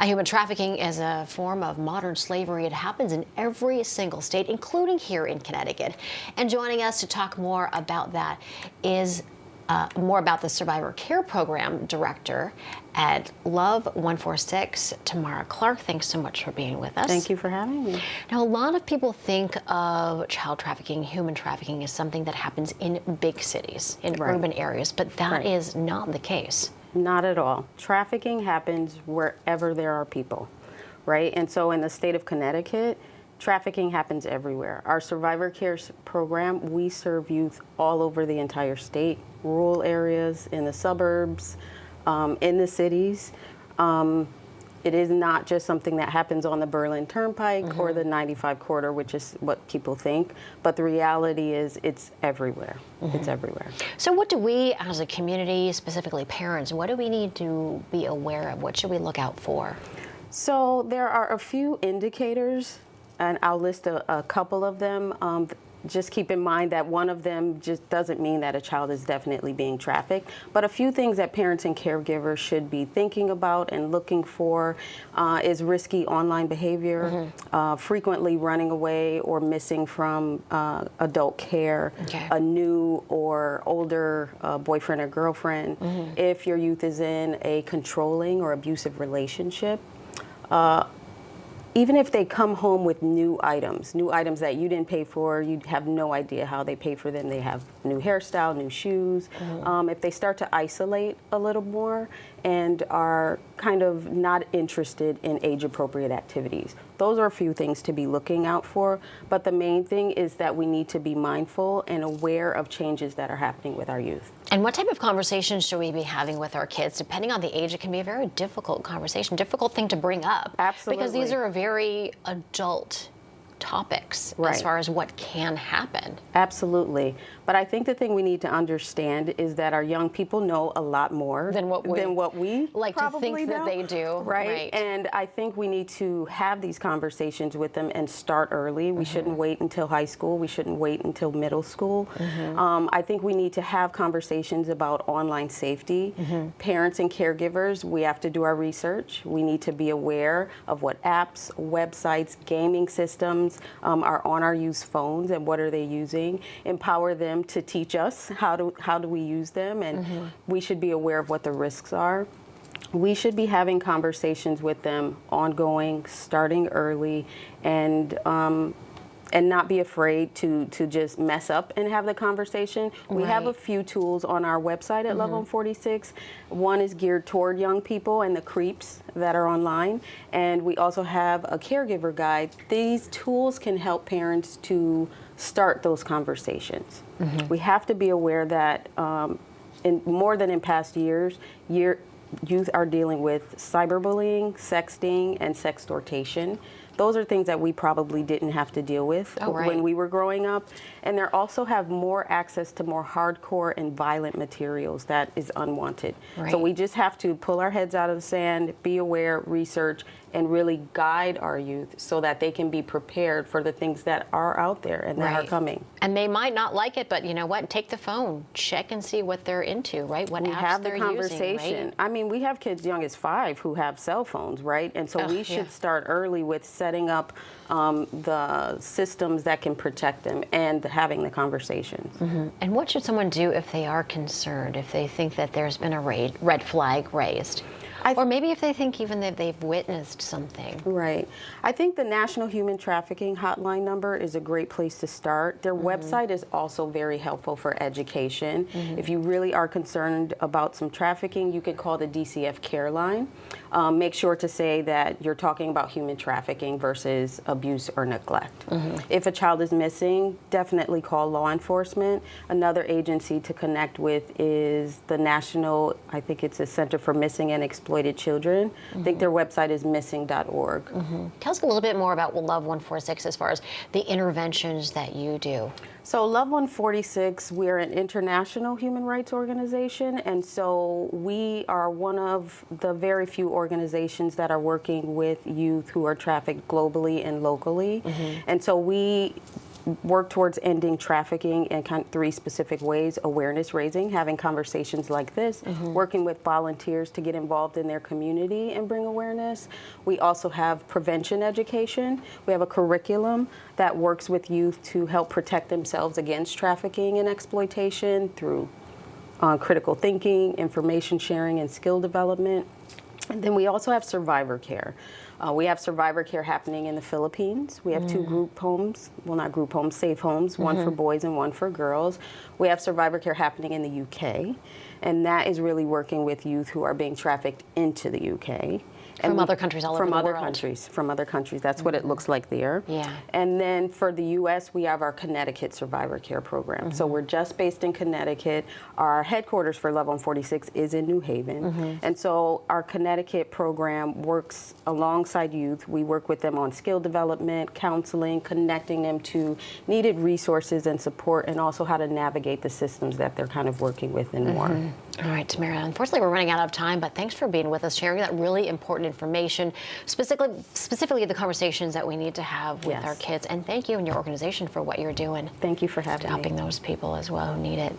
Human trafficking is a form of modern slavery. It happens in every single state, including here in Connecticut. And joining us to talk more about that is more about the Survivor Care Program Director at Love146, Tamarra Clark. Thanks so much for being with us. Thank you for having me. Now, a lot of people think of child trafficking, human trafficking, as something that happens in big cities, in urban areas, but that is not the case. Not at all. Trafficking happens wherever there are people, right? And so in the state of Connecticut, trafficking happens everywhere. Our Survivor Care Program, we serve youth all over the entire state, rural areas, in the suburbs, in the cities. It is not just something that happens on the Berlin Turnpike or the 95 corridor, which is what people think, but the reality is it's everywhere. It's everywhere. So what do we as a community, specifically parents, what do we need to be aware of? What should we look out for? So there are a few indicators, and I'll list a couple of them. Just keep in mind that one of them just doesn't mean that a child is definitely being trafficked, but a few things that parents and caregivers should be thinking about and looking for is risky online behavior, frequently running away or missing from adult care, a new or older boyfriend or girlfriend, if your youth is in a controlling or abusive relationship. Even if they come home with new items that you didn't pay for, you have no idea how they paid for them. They have new hairstyle, new shoes. If they start to isolate a little more and are kind of not interested in age-appropriate activities. Those are a few things to be looking out for, but the main thing is that we need to be mindful and aware of changes that are happening with our youth. And what type of conversations should we be having with our kids? Depending on the age, it can be a very difficult conversation, difficult thing to bring up. Absolutely. Because these are very adult topics as far as what can happen. Absolutely. But I think the thing we need to understand is that our young people know a lot more than what we like to think that they do. Right? And I think we need to have these conversations with them and start early. We shouldn't wait until high school. We shouldn't wait until middle school. I think we need to have conversations about online safety. Parents and caregivers, we have to do our research. We need to be aware of what apps, websites, gaming systems are on our youth phones and what are they using. Empower them to teach us how do we use them, and we should be aware of what the risks are. We should be having conversations with them ongoing, starting early, and not be afraid to just mess up and have the conversation. We have a few tools on our website at Love146. One is geared toward young people and the creeps that are online, and we also have a caregiver guide. These tools can help parents to start those conversations. We have to be aware that in more than in past years, youth are dealing with cyberbullying, sexting, and sextortation. Those are things that we probably didn't have to deal with when we were growing up. And they also have more access to more hardcore and violent materials that is unwanted. So we just have to pull our heads out of the sand, be aware, research, and really guide our youth so that they can be prepared for the things that are out there and that are coming. And they might not like it, but you know what? Take the phone, check and see what they're into, right? What apps they're using, right? I mean, we have kids young as 5 who have cell phones, right? And so we should start early with setting up the systems that can protect them and having the conversations. And what should someone do if they are concerned, if they think that there's been a red flag raised? Or maybe if they think even that they've witnessed something. Right. I think the National Human Trafficking Hotline number is a great place to start. Their website is also very helpful for education. If you really are concerned about some trafficking, you can call the DCF Care Line. Make sure to say that you're talking about human trafficking versus abuse or neglect. If a child is missing, definitely call law enforcement. Another agency to connect with is the National, I think it's a Center for Missing and Exploited Children. I think their website is missing.org. Tell us a little bit more about Love146 as far as the interventions that you do. So Love146, we're an international human rights organization, and so we are one of the very few organizations that are working with youth who are trafficked globally and locally. And so we work towards ending trafficking in kind of 3 specific ways: awareness raising, having conversations like this, working with volunteers to get involved in their community and bring awareness. We also have prevention education. We have a curriculum that works with youth to help protect themselves against trafficking and exploitation through critical thinking, information sharing, and skill development. And then we also have survivor care. We have survivor care happening in the Philippines. We have 2 group homes, well, not group homes, safe homes, one for boys and one for girls. We have survivor care happening in the UK, and that is really working with youth who are being trafficked into the UK. From other countries all over the world. From other countries. That's what it looks like there. Yeah. And then for the U.S., we have our Connecticut Survivor Care Program. So we're just based in Connecticut. Our headquarters for Love146 is in New Haven. And so our Connecticut program works alongside youth. We work with them on skill development, counseling, connecting them to needed resources and support, and also how to navigate the systems that they're kind of working with and more. All right, Tamarra, unfortunately we're running out of time, but thanks for being with us, sharing that really important information, specifically the conversations that we need to have with our kids. And thank you and your organization for what you're doing. Thank you for having me. Helping those people as well who need it.